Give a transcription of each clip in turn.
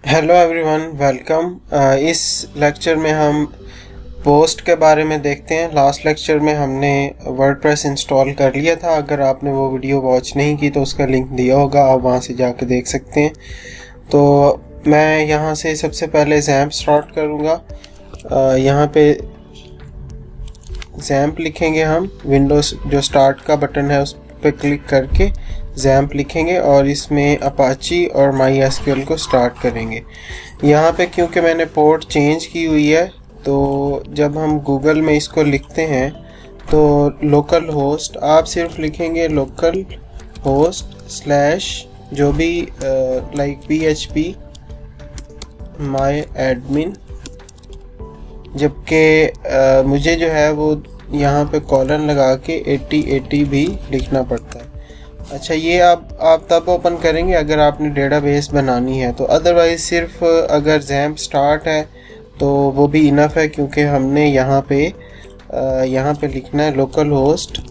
Hello everyone, welcome. इस lecture में हम पोस्ट के बारे में देखते हैं। लास्ट लेक्चर में हमने वर्डप्रेस इंस्टॉल कर लिया था। अगर आपने वो वीडियो वॉच नहीं की तो उसका लिंक दिया होगा, आप वहाँ से जाके देख सकते हैं। तो मैं यहाँ से सबसे पहले XAMPP स्टार्ट करूँगा। यहाँ पे XAMPP लिखेंगे हम। विंडोज़ जो स्टार्ट का बटन है उस पर क्लिक करके XAMPP लिखेंगे और इसमें अपाची और MySQL को स्टार्ट करेंगे। यहाँ पे क्योंकि मैंने पोर्ट चेंज की हुई है, तो जब हम गूगल में इसको लिखते हैं तो लोकल होस्ट आप सिर्फ लिखेंगे लोकल होस्ट स्लैश जो भी लाइक PHP MyAdmin, जबकि मुझे जो है वो यहाँ पे कॉलन लगा के 8080 भी लिखना पड़ता है। अच्छा, ये आप तब ओपन करेंगे अगर आपने डेटाबेस बनानी है, तो अदरवाइज़ सिर्फ अगर XAMPP स्टार्ट है तो वो भी इनफ है, क्योंकि हमने यहाँ पे लिखना है लोकल होस्ट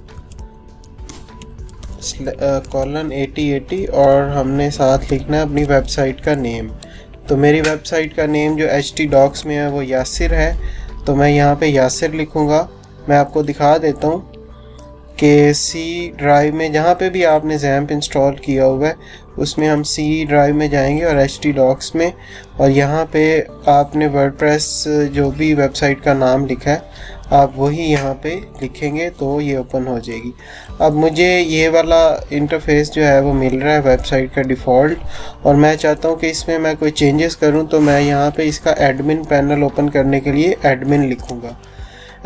कॉलन 8080 और हमने साथ लिखना है अपनी वेबसाइट का नेम। तो मेरी वेबसाइट का नेम जो htdocs में है वो यासिर है, तो मैं यहाँ पे यासिर लिखूँगा। मैं आपको दिखा देता हूँ कि सी ड्राइव में जहाँ पे भी आपने XAMPP इंस्टॉल किया हुआ है उसमें हम सी ड्राइव में जाएंगे और htdocs में, और यहाँ पे आपने वर्डप्रेस जो भी वेबसाइट का नाम लिखा है आप वही यहाँ पे लिखेंगे तो ये ओपन हो जाएगी। अब मुझे ये वाला इंटरफेस जो है वो मिल रहा है वेबसाइट का डिफ़ॉल्ट, और मैं चाहता हूँ कि इसमें मैं कोई चेंजेस करूँ, तो मैं यहाँ पे इसका एडमिन पैनल ओपन करने के लिए एडमिन लिखूँगा।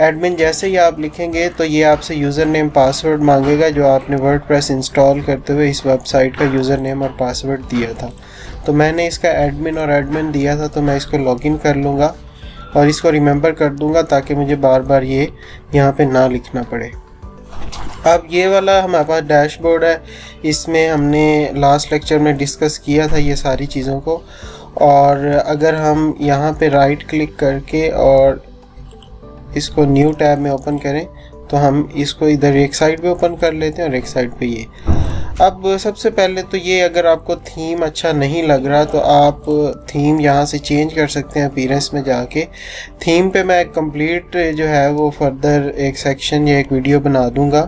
एडमिन जैसे ही आप लिखेंगे तो ये आपसे यूज़र नेम पासवर्ड मांगेगा जो आपने वर्डप्रेस इंस्टॉल करते हुए इस वेबसाइट का यूज़र नेम और पासवर्ड दिया था। तो मैंने इसका एडमिन और एडमिन दिया था, तो मैं इसको लॉगिन कर लूँगा और इसको रिमेंबर कर दूँगा ताकि मुझे बार बार ये यहाँ पे ना लिखना पड़े। अब ये वाला हमारे पास डैशबोर्ड है, इसमें हमने लास्ट लेक्चर में डिस्कस किया था ये सारी चीज़ों को। और अगर हम यहाँ पे राइट क्लिक करके और इसको न्यू टैब में ओपन करें तो हम इसको इधर एक साइड पे ओपन कर लेते हैं और एक साइड पे ये। अब सबसे पहले तो ये, अगर आपको थीम अच्छा नहीं लग रहा तो आप थीम यहाँ से चेंज कर सकते हैं अपीयरेंस में जाके। थीम पे मैं कंप्लीट जो है वो फर्दर एक सेक्शन या एक वीडियो बना दूँगा,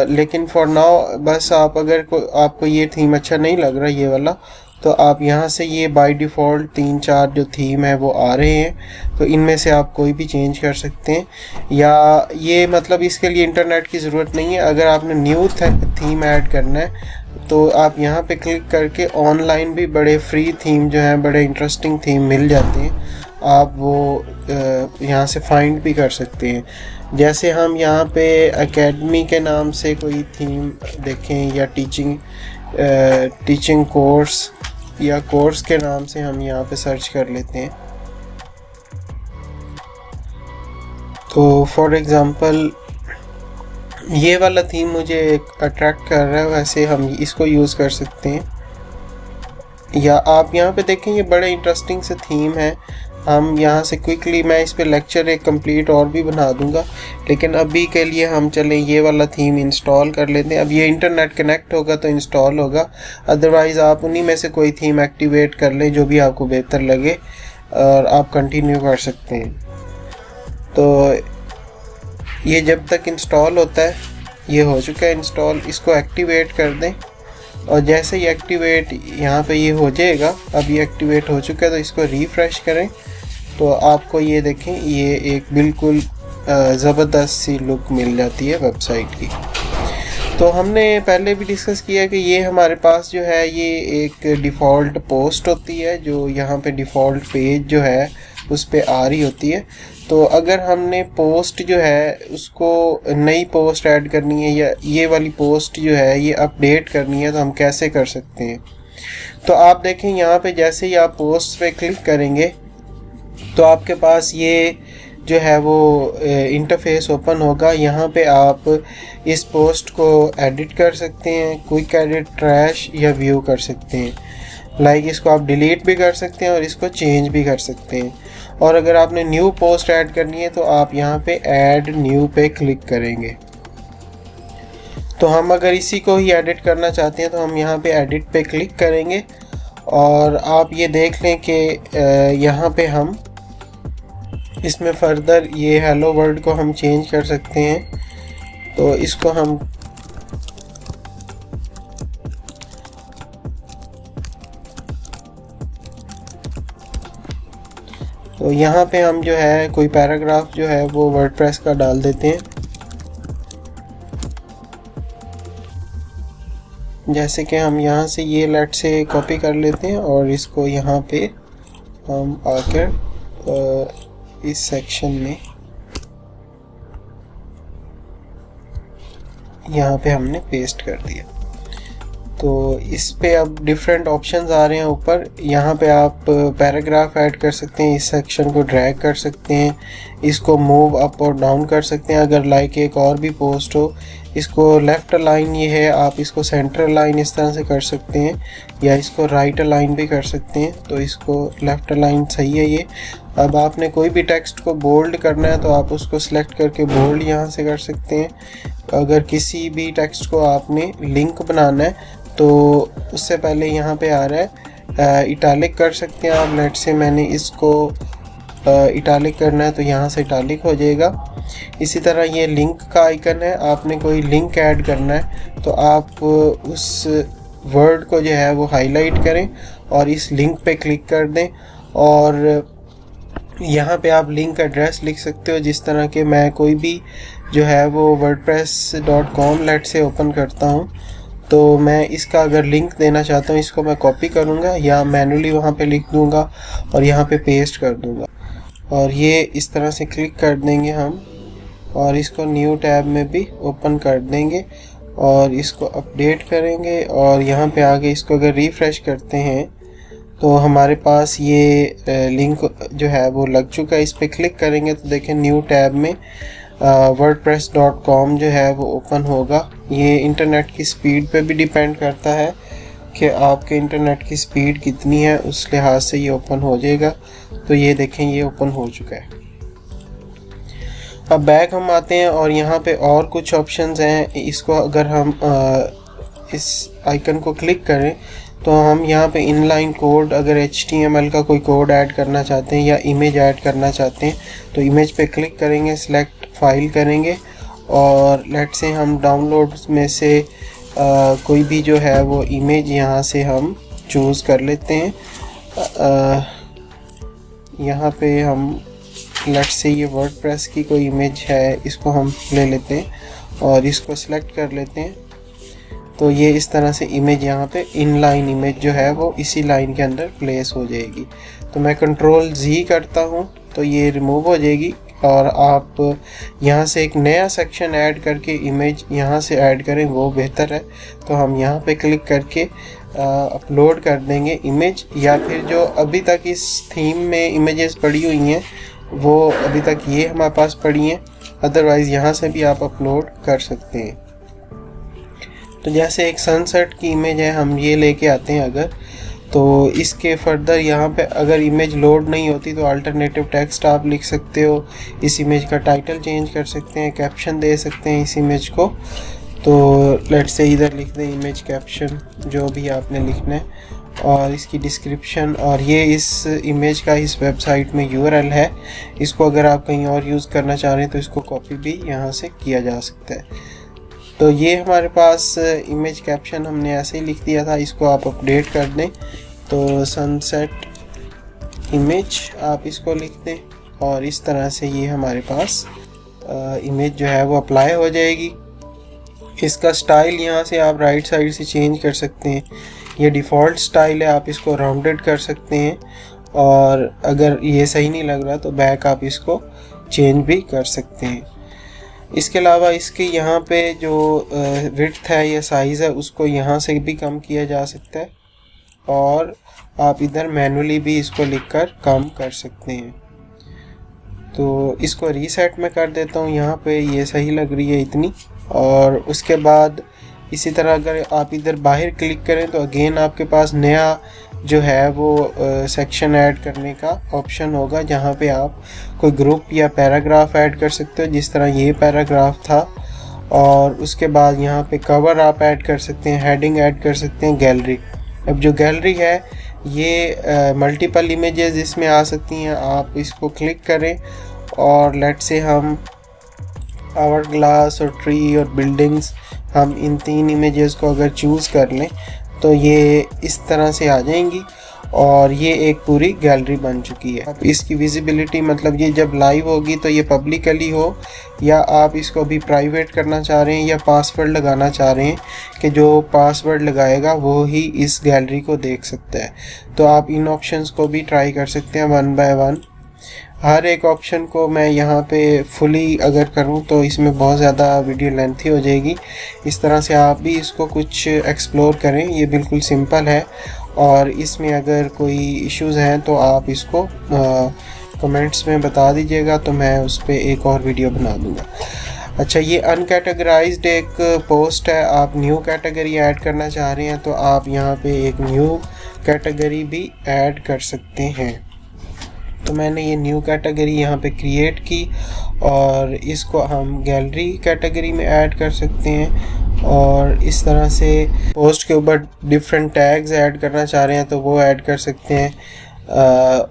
लेकिन फॉर नाउ बस आप अगर आपको ये थीम अच्छा नहीं लग रहा ये वाला, तो आप यहाँ से ये बाय डिफ़ॉल्ट 3-4 जो थीम है वो आ रहे हैं, तो इनमें से आप कोई भी चेंज कर सकते हैं। या ये मतलब इसके लिए इंटरनेट की ज़रूरत नहीं है। अगर आपने न्यू थीम ऐड करना है तो आप यहाँ पे क्लिक करके ऑनलाइन भी बड़े फ्री थीम जो हैं, बड़े इंटरेस्टिंग थीम मिल जाते हैं, आप वो यहाँ से फाइंड भी कर सकते हैं। जैसे हम यहाँ पे एकेडमी के नाम से कोई थीम देखें या टीचिंग कोर्स या कोर्स के नाम से हम यहाँ पे सर्च कर लेते हैं। तो फॉर एग्ज़ाम्पल ये वाला थीम मुझे अट्रैक्ट कर रहा है, वैसे हम इसको यूज़ कर सकते हैं। या आप यहाँ पे देखें ये बड़े इंटरेस्टिंग से थीम है। हम यहाँ से क्विकली, मैं इस पे लेक्चर एक कंप्लीट और भी बना दूंगा, लेकिन अभी के लिए हम चलें ये वाला थीम इंस्टॉल कर लेते हैं। अब ये इंटरनेट कनेक्ट होगा तो इंस्टॉल होगा, अदरवाइज़ आप उन्हीं में से कोई थीम एक्टिवेट कर लें जो भी आपको बेहतर लगे और आप कंटिन्यू कर सकते हैं। तो ये जब तक इंस्टॉल होता है, ये हो चुका है इंस्टॉल, इसको एक्टिवेट कर दें और जैसे ही एक्टिवेट यहाँ पे ये हो जाएगा, अब ये एक्टिवेट हो चुका है, तो इसको रिफ़्रेश करें तो आपको ये देखें ये एक बिल्कुल ज़बरदस्त सी लुक मिल जाती है वेबसाइट की। तो हमने पहले भी डिस्कस किया कि ये हमारे पास जो है ये एक डिफ़ॉल्ट पोस्ट होती है जो यहाँ पे डिफ़ॉल्ट पेज जो है उस पे आ रही होती है। तो अगर हमने पोस्ट जो है उसको नई पोस्ट ऐड करनी है या ये वाली पोस्ट जो है ये अपडेट करनी है, तो हम कैसे कर सकते हैं। तो आप देखें यहाँ पे जैसे ही आप पोस्ट पे क्लिक करेंगे तो आपके पास ये जो है वो इंटरफेस ओपन होगा। यहाँ पे आप इस पोस्ट को एडिट कर सकते हैं, क्विक एडिट, ट्रैश या व्यू कर सकते हैं। लाइक इसको आप डिलीट भी कर सकते हैं और इसको चेंज भी कर सकते हैं। और अगर आपने न्यू पोस्ट ऐड करनी है तो आप यहाँ पे ऐड न्यू पे क्लिक करेंगे। तो हम अगर इसी को ही एडिट करना चाहते हैं तो हम यहाँ पे एडिट पे क्लिक करेंगे और आप ये देख लें कि यहाँ पे हम इसमें फर्दर ये हेलो वर्ल्ड को हम चेंज कर सकते हैं। तो इसको हम तो यहाँ पे हम जो है कोई पैराग्राफ जो है वो वर्डप्रेस का डाल देते हैं। जैसे कि हम यहाँ से ये लेट से कॉपी कर लेते हैं और इसको यहाँ पे हम आकर इस सेक्शन में यहाँ पे हमने पेस्ट कर दिया। तो इस पे अब डिफरेंट ऑप्शंस आ रहे हैं ऊपर। यहाँ पे आप पैराग्राफ ऐड कर सकते हैं, इस सेक्शन को ड्रैग कर सकते हैं, इसको मूव अप और डाउन कर सकते हैं। अगर लाइक एक और भी पोस्ट हो, इसको लेफ़्ट अलाइन ये है, आप इसको सेंटर अलाइन इस तरह से कर सकते हैं या इसको राइट अलाइन भी कर सकते हैं। तो इसको लेफ़्ट अलाइन सही है ये। अब आपने कोई भी टेक्स्ट को बोल्ड करना है तो आप उसको सिलेक्ट करके बोल्ड यहाँ से कर सकते हैं। अगर किसी भी टेक्स्ट को आपने लिंक बनाना है तो उससे पहले यहाँ पे आ रहा है इटालिक कर सकते हैं आप। लेट से मैंने इसको इटालिक करना है तो यहाँ से इटालिक हो जाएगा। इसी तरह ये लिंक का आइकन है, आपने कोई लिंक ऐड करना है तो आप उस वर्ड को जो है वो हाईलाइट करें और इस लिंक पे क्लिक कर दें और यहाँ पे आप लिंक एड्रेस लिख सकते हो। जिस तरह के मैं कोई भी जो है वो wordpress.com लेट से ओपन करता हूँ तो मैं इसका अगर लिंक देना चाहता हूँ, इसको मैं कॉपी करूँगा या मैनुअली वहाँ पे लिख दूँगा और यहाँ पे पेस्ट कर दूँगा और ये इस तरह से क्लिक कर देंगे हम और इसको न्यू टैब में भी ओपन कर देंगे और इसको अपडेट करेंगे और यहाँ पे आगे इसको अगर रिफ़्रेश करते हैं तो हमारे पास ये लिंक जो है वो लग चुका है। इस पर क्लिक करेंगे तो देखें न्यू टैब में wordpress.com जो है वो ओपन होगा। ये इंटरनेट की स्पीड पे भी डिपेंड करता है कि आपके इंटरनेट की स्पीड कितनी है, उस लिहाज से ये ओपन हो जाएगा। तो ये देखें ये ओपन हो चुका है। अब बैक हम आते हैं और यहाँ पे और कुछ ऑप्शंस हैं। इसको अगर हम इस आइकन को क्लिक करें तो हम यहाँ पे इनलाइन कोड, अगर HTML का कोई कोड ऐड करना चाहते हैं या इमेज ऐड करना चाहते हैं तो इमेज पे क्लिक करेंगे, सिलेक्ट फाइल करेंगे और लेट से हम डाउनलोड में से कोई भी जो है वो इमेज यहाँ से हम चूज़ कर लेते हैं। यहाँ पे हम लेट से ये वर्डप्रेस की कोई इमेज है, इसको हम ले लेते हैं और इसको सिलेक्ट कर लेते हैं। तो ये इस तरह से इमेज यहाँ पे इनलाइन इमेज जो है वो इसी लाइन के अंदर प्लेस हो जाएगी। तो मैं कंट्रोल Z करता हूँ तो ये रिमूव हो जाएगी और आप यहाँ से एक नया सेक्शन ऐड करके इमेज यहाँ से ऐड करें वो बेहतर है। तो हम यहाँ पे क्लिक करके अपलोड कर देंगे इमेज, या फिर जो अभी तक इस थीम में इमेजेस पड़ी हुई हैं वो अभी तक ये हमारे पास पड़ी हैं, अदरवाइज़ यहाँ से भी आप अपलोड कर सकते हैं। तो जैसे एक सनसेट की इमेज है, हम ये लेके आते हैं अगर, तो इसके फर्दर यहाँ पे अगर इमेज लोड नहीं होती तो अल्टरनेटिव टेक्स्ट आप लिख सकते हो, इस इमेज का टाइटल चेंज कर सकते हैं, कैप्शन दे सकते हैं इस इमेज को। तो लेट्स से इधर लिख दें इमेज कैप्शन, जो भी आपने लिखना है, और इसकी डिस्क्रिप्शन, और ये इस इमेज का इस वेबसाइट में URL है। इसको अगर आप कहीं और यूज़ करना चाह रहे हैं तो इसको कॉपी भी यहाँ से किया जा सकता है। तो ये हमारे पास इमेज कैप्शन हमने ऐसे ही लिख दिया था, इसको आप अपडेट कर दें तो सनसेट इमेज आप इसको लिख दें और इस तरह से ये हमारे पास इमेज जो है वो अप्लाई हो जाएगी। इसका स्टाइल यहाँ से आप राइट साइड से चेंज कर सकते हैं, ये डिफ़ॉल्ट स्टाइल है, आप इसको राउंडेड कर सकते हैं और अगर ये सही नहीं लग रहा तो बैक आप इसको चेंज भी कर सकते हैं। इसके अलावा इसके यहाँ पे जो विड्थ है या साइज़ है उसको यहाँ से भी कम किया जा सकता है और आप इधर मैनुअली भी इसको लिखकर कम कर सकते हैं। तो इसको रीसेट में कर देता हूँ, यहाँ पे ये सही लग रही है इतनी। और उसके बाद इसी तरह अगर आप इधर बाहर क्लिक करें तो अगेन आपके पास नया जो है वो सेक्शन ऐड करने का ऑप्शन होगा, जहाँ पे आप कोई ग्रुप या पैराग्राफ ऐड कर सकते हो, जिस तरह ये पैराग्राफ था। और उसके बाद यहाँ पे कवर आप ऐड कर सकते हैं, हेडिंग ऐड कर सकते हैं, गैलरी। अब जो गैलरी है ये मल्टीपल इमेजेस इसमें आ सकती हैं। आप इसको क्लिक करें और लेट से हम आवर ग्लास और ट्री और बिल्डिंग्स, हम इन 3 इमेजेस को अगर चूज़ कर लें तो ये इस तरह से आ जाएंगी और ये एक पूरी गैलरी बन चुकी है। अब इसकी विजिबिलिटी मतलब ये जब लाइव होगी तो ये पब्लिकली हो, या आप इसको भी प्राइवेट करना चाह रहे हैं या पासवर्ड लगाना चाह रहे हैं कि जो पासवर्ड लगाएगा वो ही इस गैलरी को देख सकता है। तो आप इन ऑप्शंस को भी ट्राई कर सकते हैं वन बाय वन। हर एक ऑप्शन को मैं यहाँ पे फुली अगर करूँ तो इसमें बहुत ज़्यादा वीडियो लेंथी हो जाएगी। इस तरह से आप भी इसको कुछ एक्सप्लोर करें। ये बिल्कुल सिंपल है और इसमें अगर कोई इश्यूज़ हैं तो आप इसको कमेंट्स में बता दीजिएगा, तो मैं उस पर एक और वीडियो बना दूँगा। अच्छा, ये अनकैटेगराइज्ड एक पोस्ट है। आप न्यू कैटेगरी ऐड करना चाह रहे हैं तो आप यहाँ पे एक न्यू कैटेगरी भी ऐड कर सकते हैं। तो मैंने ये न्यू कैटेगरी यहाँ पे क्रिएट की और इसको हम गैलरी कैटेगरी में ऐड कर सकते हैं। और इस तरह से पोस्ट के ऊपर डिफरेंट टैग्स ऐड करना चाह रहे हैं तो वो ऐड कर सकते हैं।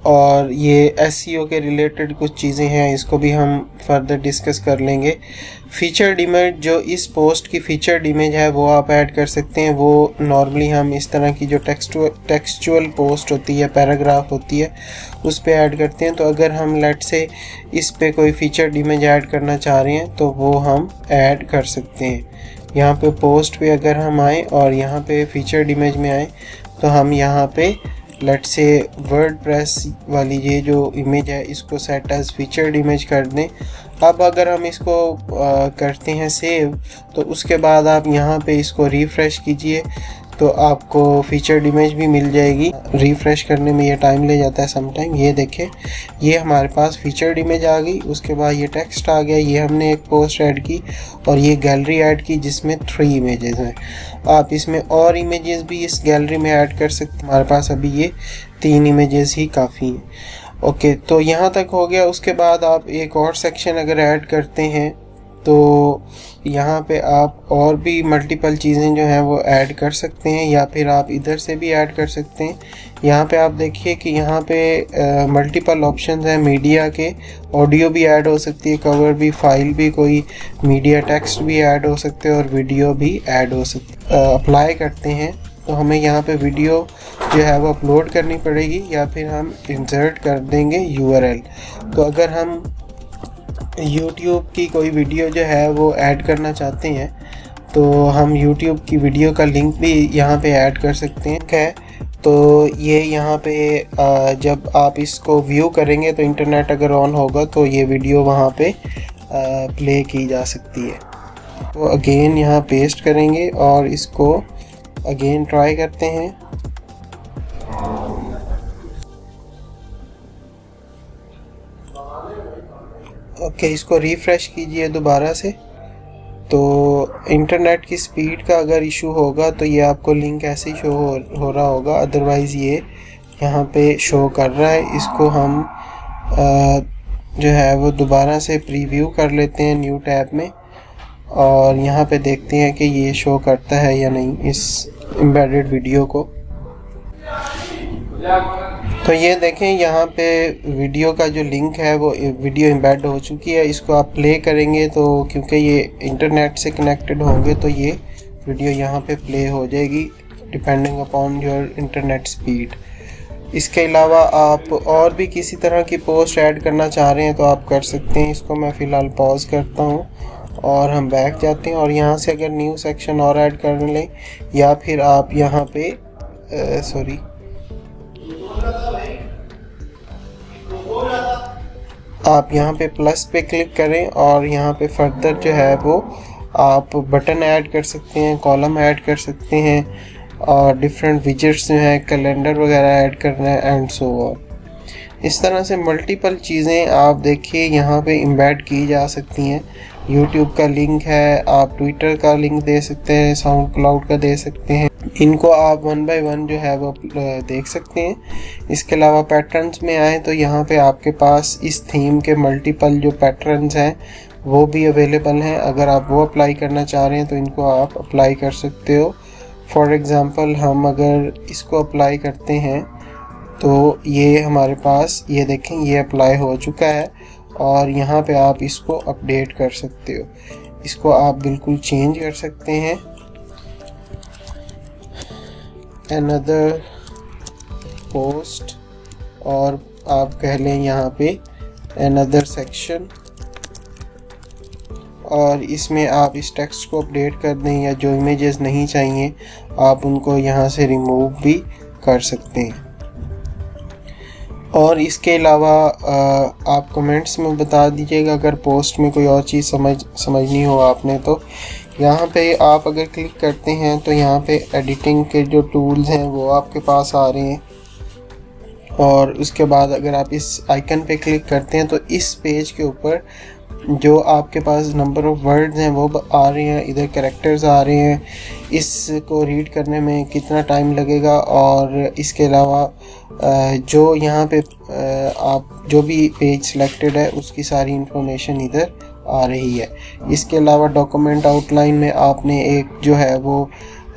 और ये SEO के रिलेटेड कुछ चीज़ें हैं, इसको भी हम फर्दर डिस्कस कर लेंगे। फीचर्ड इमेज, जो इस पोस्ट की फीचर्ड इमेज है वो आप ऐड कर सकते हैं। वो नॉर्मली हम इस तरह की जो टेक्सचुअल पोस्ट होती है, पैराग्राफ होती है, उस पे ऐड करते हैं। तो अगर हम लेट से इस पे कोई फीचर्ड इमेज ऐड करना चाह रहे हैं तो वो हम ऐड कर सकते हैं। यहाँ पे पोस्ट पे अगर हम आएँ और यहाँ पे फीचर्ड इमेज में आएँ तो हम यहाँ पे लेट से वर्डप्रेस वाली ये जो इमेज है इसको सेट एज फीचर्ड इमेज कर दें। अब अगर हम इसको करते हैं सेव, तो उसके बाद आप यहाँ पे इसको रिफ़्रेश कीजिए तो आपको फीचर्ड इमेज भी मिल जाएगी। रिफ़्रेश करने में ये टाइम ले जाता है समटाइम। ये देखें, ये हमारे पास फीचर्ड इमेज आ गई, उसके बाद ये टेक्स्ट आ गया। ये हमने एक पोस्ट ऐड की और ये गैलरी ऐड की जिसमें 3 इमेजेस हैं। आप इसमें और इमेजेस भी इस गैलरी में ऐड कर सकते हैं। हमारे पास अभी ये 3 इमेजेस ही काफ़ी हैं। ओके, तो यहाँ तक हो गया। उसके बाद आप एक और सेक्शन अगर ऐड करते हैं तो यहाँ पे आप और भी मल्टीपल चीज़ें जो हैं वो ऐड कर सकते हैं, या फिर आप इधर से भी ऐड कर सकते हैं। यहाँ पे आप देखिए कि यहाँ पे मल्टीपल ऑप्शंस हैं मीडिया के। ऑडियो भी ऐड हो सकती है, कवर भी, फाइल भी, कोई मीडिया टेक्स्ट भी ऐड हो सकते हैं और वीडियो भी ऐड हो सकती है। अप्लाई करते हैं तो हमें यहाँ पे वीडियो जो है वो अपलोड करनी पड़ेगी या फिर हम इंसर्ट कर देंगे URL। तो अगर हम YouTube की कोई वीडियो जो है वो ऐड करना चाहते हैं तो हम YouTube की वीडियो का लिंक भी यहाँ पे ऐड कर सकते हैं। तो ये यहाँ पे जब आप इसको व्यू करेंगे तो इंटरनेट अगर ऑन होगा तो ये वीडियो वहाँ पे प्ले की जा सकती है। तो अगेन यहाँ पेस्ट करेंगे और इसको अगेन ट्राई करते हैं। ओके, इसको रिफ़्रेश कीजिए दोबारा से। तो इंटरनेट की स्पीड का अगर इशू होगा तो ये आपको लिंक ऐसे ही शो हो रहा होगा, अदरवाइज़ ये यहाँ पे शो कर रहा है। इसको हम जो है वो दोबारा से प्रीव्यू कर लेते हैं न्यू टैब में और यहाँ पे देखते हैं कि ये शो करता है या नहीं इस एम्बेडेड वीडियो को। तो ये देखें, यहाँ पे वीडियो का जो लिंक है वो वीडियो एम्बेड हो चुकी है। इसको आप प्ले करेंगे तो क्योंकि ये इंटरनेट से कनेक्टेड होंगे तो ये वीडियो यहाँ पे प्ले हो जाएगी depending upon your internet speed. इसके अलावा आप और भी किसी तरह की पोस्ट ऐड करना चाह रहे हैं तो आप कर सकते हैं। इसको मैं फ़िलहाल पॉज करता हूँ और हम बैक जाते हैं और यहाँ से अगर न्यू सेक्शन और ऐड कर लें या फिर आप यहाँ पे आप यहाँ पे प्लस पे क्लिक करें और यहाँ पे फर्दर जो है वो आप बटन ऐड कर सकते हैं, कॉलम ऐड कर सकते हैं और डिफरेंट विजेट्स जो हैं, कैलेंडर वगैरह ऐड करना है एंड सो ऑन। इस तरह से मल्टीपल चीज़ें आप देखिए यहाँ पे एम्बेड की जा सकती हैं। यूट्यूब का लिंक है, आप ट्विटर का लिंक दे सकते हैं, साउंड क्लाउड का दे सकते हैं। इनको आप 1 बाय 1 जो है वो देख सकते हैं। इसके अलावा पैटर्न्स में आए तो यहाँ पे आपके पास इस थीम के मल्टीपल जो पैटर्न्स हैं वो भी अवेलेबल हैं। अगर आप वो अप्लाई करना चाह रहे हैं तो इनको आप अप्लाई कर सकते हो। फॉर एग्ज़ाम्पल हम अगर इसको अप्लाई करते हैं तो ये हमारे पास, ये देखें, ये अप्लाई हो चुका है और यहाँ पे आप इसको अपडेट कर सकते हो, इसको आप बिल्कुल चेंज कर सकते हैं। अनदर पोस्ट, और आप कह लें यहाँ पे अनदर सेक्शन, और इसमें आप इस टेक्स्ट को अपडेट कर दें, या जो इमेजेस नहीं चाहिए आप उनको यहाँ से रिमूव भी कर सकते हैं। और इसके अलावा आप कमेंट्स में बता दीजिएगा अगर पोस्ट में कोई और चीज़ समझनी हो आपने। तो यहाँ पे आप अगर क्लिक करते हैं तो यहाँ पे एडिटिंग के जो टूल्स हैं वो आपके पास आ रहे हैं, और उसके बाद अगर आप इस आइकन पे क्लिक करते हैं तो इस पेज के ऊपर जो आपके पास नंबर ऑफ़ वर्ड्स हैं वो आ रहे हैं, इधर कैरेक्टर्स आ रहे हैं, इसको रीड करने में कितना टाइम लगेगा, और इसके अलावा जो यहाँ पे आप जो भी पेज सिलेक्टेड है उसकी सारी इंफॉर्मेशन इधर आ रही है। इसके अलावा डॉक्यूमेंट आउटलाइन में आपने एक जो है वो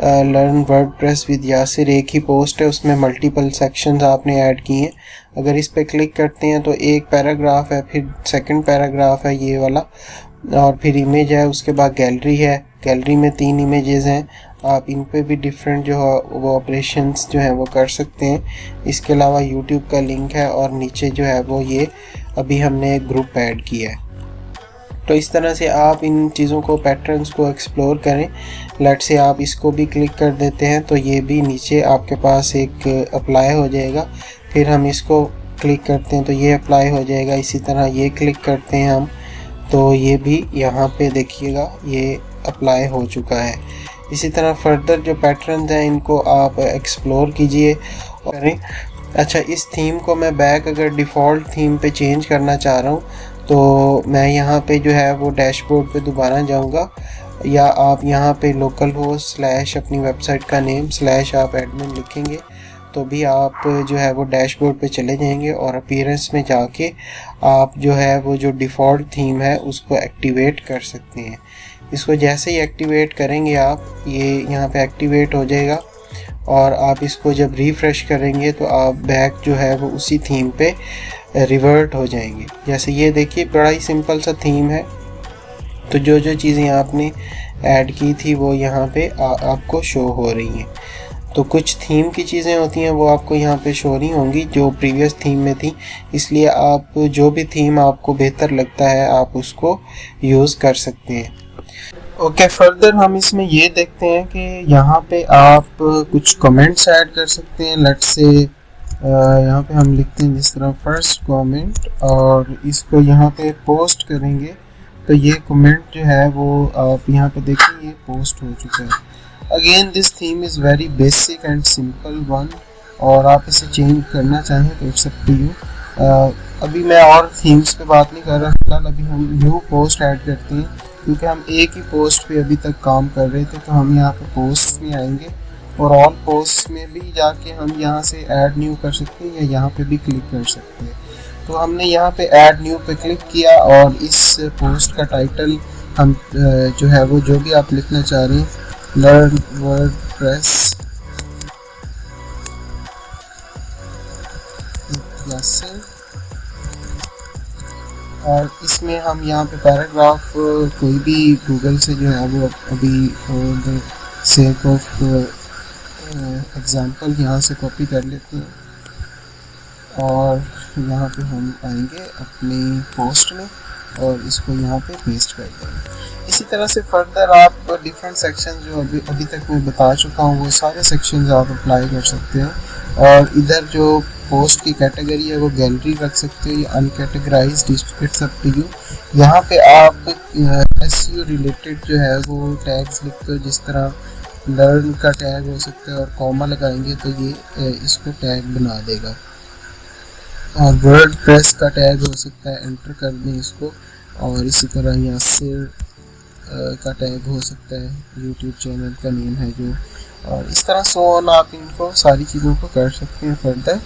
लर्न वर्डप्रेस विद यासिर, एक ही पोस्ट है, उसमें मल्टीपल सेक्शंस आपने ऐड किए हैं। अगर इस पे क्लिक करते हैं तो एक पैराग्राफ है, फिर सेकंड पैराग्राफ है ये वाला, और फिर इमेज है, उसके बाद गैलरी है, गैलरी में 3 इमेजेस हैं, आप इन पे भी डिफरेंट जो है वो ऑपरेशंस जो हैं वो कर सकते हैं। इसके अलावा यूट्यूब का लिंक है, और नीचे जो है वो ये अभी हमने एक ग्रुप ऐड किया है। तो इस तरह से आप इन चीज़ों को, पैटर्न्स को एक्सप्लोर करें। लेट से आप इसको भी क्लिक कर देते हैं तो ये भी नीचे आपके पास एक अप्लाई हो जाएगा, फिर हम इसको क्लिक करते हैं तो ये अप्लाई हो जाएगा। इसी तरह ये क्लिक करते हैं हम तो ये भी यहाँ पे देखिएगा ये अप्लाई हो चुका है। इसी तरह फर्दर जो पैटर्न्स हैं इनको आप एक्सप्लोर कीजिए और करें। अच्छा, इस थीम को मैं बैक अगर डिफ़ॉल्ट थीम पे चेंज करना चाह रहा हूँ तो मैं यहाँ पे जो है वो डैशबोर्ड पे दोबारा जाऊँगा, या आप यहाँ पे लोकल होस्ट / अपनी वेबसाइट का नेम / आप एडमिन लिखेंगे तो भी आप जो है वो डैशबोर्ड पे चले जाएंगे, और अपीयरेंस में जाके आप जो है वो जो डिफ़ॉल्ट थीम है उसको एक्टिवेट कर सकते हैं। इसको जैसे ही एक्टिवेट करेंगे आप, ये यहाँ पे एक्टिवेट हो जाएगा, और आप इसको जब रिफ़्रेश करेंगे तो आप बैक जो है वो उसी थीम पे रिवर्ट हो जाएंगे। जैसे ये देखिए, बड़ा ही सिंपल सा थीम है, तो जो जो चीज़ें आपने ऐड की थी वो यहाँ पे आपको शो हो रही हैं। तो कुछ थीम की चीज़ें होती हैं वो आपको यहाँ पे शो नहीं होंगी जो प्रीवियस थीम में थी, इसलिए आप जो भी थीम आपको बेहतर लगता है आप उसको यूज़ कर सकते हैं। ओके, फर्दर हम इसमें ये देखते हैं कि यहाँ पे आप कुछ कमेंट्स ऐड कर सकते हैं। लेट्स से यहाँ पे हम लिखते हैं जिस तरह फर्स्ट कमेंट, और इसको यहाँ पे पोस्ट करेंगे तो ये कमेंट जो है वो आप यहाँ पे देखिए ये पोस्ट हो चुका है। Again this theme is very basic and simple one, और आप इसे चेंज करना चाहें तो इट्स अप टू यू। अभी मैं और थीम्स पे बात नहीं कर रहा, फिलहाल अभी हम न्यू पोस्ट ऐड करते हैं, क्योंकि हम एक ही पोस्ट पे अभी तक काम कर रहे थे। तो हम यहाँ पे पोस्ट में आएंगे और ऑल पोस्ट में भी जाके हम यहाँ से ऐड न्यू कर सकते हैं, या यहाँ पे भी क्लिक कर सकते हैं। तो हमने यहाँ पे ऐड न्यू पे क्लिक किया, और इस पोस्ट का टाइटल हम जो है वो जो भी आप लिखना चाह रहे हैं, लर्न वर्डप्रेस यासिर, और इसमें हम यहाँ पे पैराग्राफ कोई भी गूगल से जो है वो अभी for the sake of example यहाँ से कॉपी कर लेते हैं, और यहाँ पे हम आएंगे अपनी पोस्ट में और इसको यहाँ पे पेस्ट कर देंगे। इसी तरह से फर्दर आप डिफरेंट सेक्शन जो अभी तक मैं बता चुका हूँ वो सारे सेक्शंस आप अप्लाई कर सकते हैं, और इधर जो पोस्ट की कैटेगरी है वो गैलरी रख सकते हो या अनकैटेगराइज्ड, इट्स अप टू यू। यहाँ पे आप एसईओ रिलेटेड जो है वो टैग्स लिखते हो, जिस तरह लर्न का टैग हो सकता है, और कॉमा लगाएंगे तो ये इसको टैग बना देगा, और वर्डप्रेस का टैग हो सकता है, एंटर कर दें इसको, और इसी तरह यासिर का टैग हो सकता है, यूट्यूब चैनल का नेम है जो, और इस तरह सो ऑन आप इनको सारी चीज़ों को कर सकते हैं फर्दर।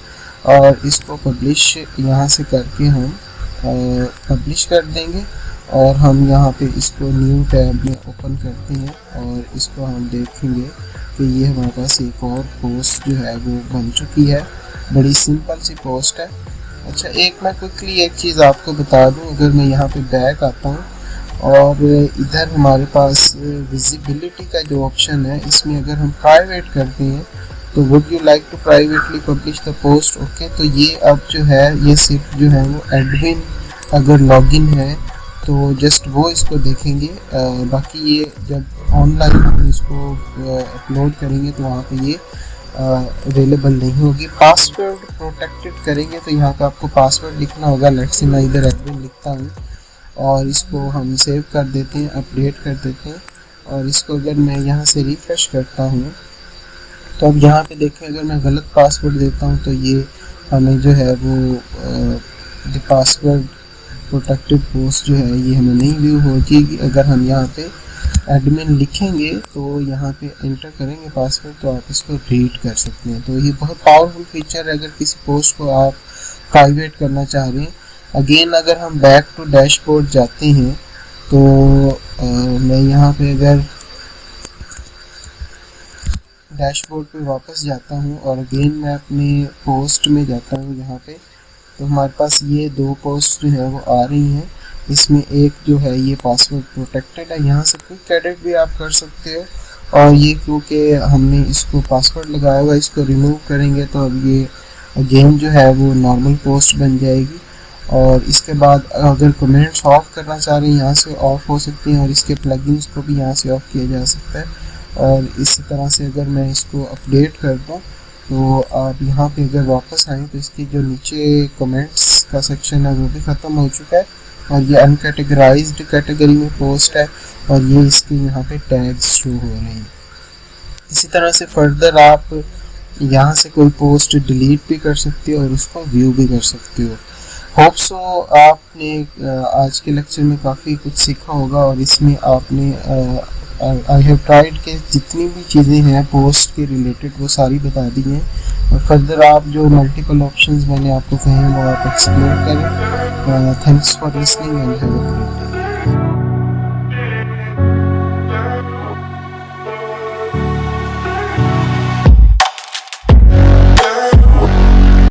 और इसको पब्लिश यहाँ से करके हम पब्लिश कर देंगे, और हम यहाँ पे इसको न्यू टैब में ओपन करते हैं, और इसको हम देखेंगे कि ये हमारे पास एक और पोस्ट जो है वो बन चुकी है, बड़ी सिंपल सी पोस्ट है। अच्छा, एक मैं क्विकली एक चीज़ आपको बता दूं, अगर मैं यहाँ पे बैक आता हूँ और इधर हमारे पास विजिबिलिटी का जो ऑप्शन है, इसमें अगर हम प्राइवेट करते हैं तो would you like to privately publish the post, okay, तो ये अब जो है ये सिर्फ जो है वो एडमिन अगर लॉगिन है तो जस्ट वो इसको देखेंगे। बाकी ये जब ऑनलाइन हम इसको अपलोड करेंगे तो वहाँ पे ये अवेलेबल नहीं होगी। पासवर्ड प्रोटेक्टेड करेंगे तो यहाँ पे आपको पासवर्ड लिखना होगा। लेट्स से मैं इधर एडमिन लिखता हूँ और इसको हम सेव कर देते हैं, अपडेट कर देते हैं। और इसको अगर मैं यहाँ से रिफ्रेश करता हूँ तो अब यहाँ पे देखें, अगर मैं गलत पासवर्ड देता हूँ तो ये हमें जो है वो पासवर्ड प्रोटेक्टेड पोस्ट जो है ये हमें नहीं व्यू होगी। अगर हम यहाँ पे एडमिन लिखेंगे तो यहाँ पे एंटर करेंगे पासवर्ड तो आप इसको रीड कर सकते हैं। तो ये बहुत पावरफुल फीचर है अगर किसी पोस्ट को आप प्राइवेट करना चाह रहे हैं। अगेन अगर हम बैक टू डैशबोर्ड जाते हैं तो मैं यहाँ पे अगर डैशबोर्ड पे वापस जाता हूँ और अगेन मैं अपने पोस्ट में जाता हूँ यहाँ पे, तो हमारे पास ये दो पोस्ट जो है वो आ रही हैं। इसमें एक जो है ये पासवर्ड प्रोटेक्टेड है, यहाँ से क्विक एडिट भी आप कर सकते हो। और ये क्योंकि हमने इसको पासवर्ड लगाया हुआ, इसको रिमूव करेंगे तो अब ये अगेन जो है वो नॉर्मल पोस्ट बन जाएगी। और इसके बाद अगर कमेंट्स ऑफ करना चाह रहे हैं यहाँ से ऑफ हो सकते हैं और इसके प्लगइन्स को भी यहाँ से ऑफ किया जा सकता है। और इसी तरह से अगर मैं इसको अपडेट कर दूँ तो आप यहाँ पे अगर वापस आएँ तो इसकी जो नीचे कमेंट्स का सेक्शन है वो भी ख़त्म हो चुका है और ये अनकैटेगराइज्ड कैटेगरी में पोस्ट है और ये इसके यहाँ पे टैग्स शो हो रहे हैं। इसी तरह से फर्दर आप यहाँ से कोई पोस्ट डिलीट भी कर सकते हो और उसको व्यू भी कर सकते हो। होप सो आपने आज के लेक्चर में काफ़ी कुछ सीखा होगा और इसमें आपने आई हैव ट्राइड के जितनी भी चीज़ें हैं पोस्ट के रिलेटेड वो सारी बता दी हैं। और फर्दर आप जो मल्टीपल ऑप्शंस मैंने आपको कहे हैं वो आप एक्सप्लोर करें। Thanks for listening and have a great day.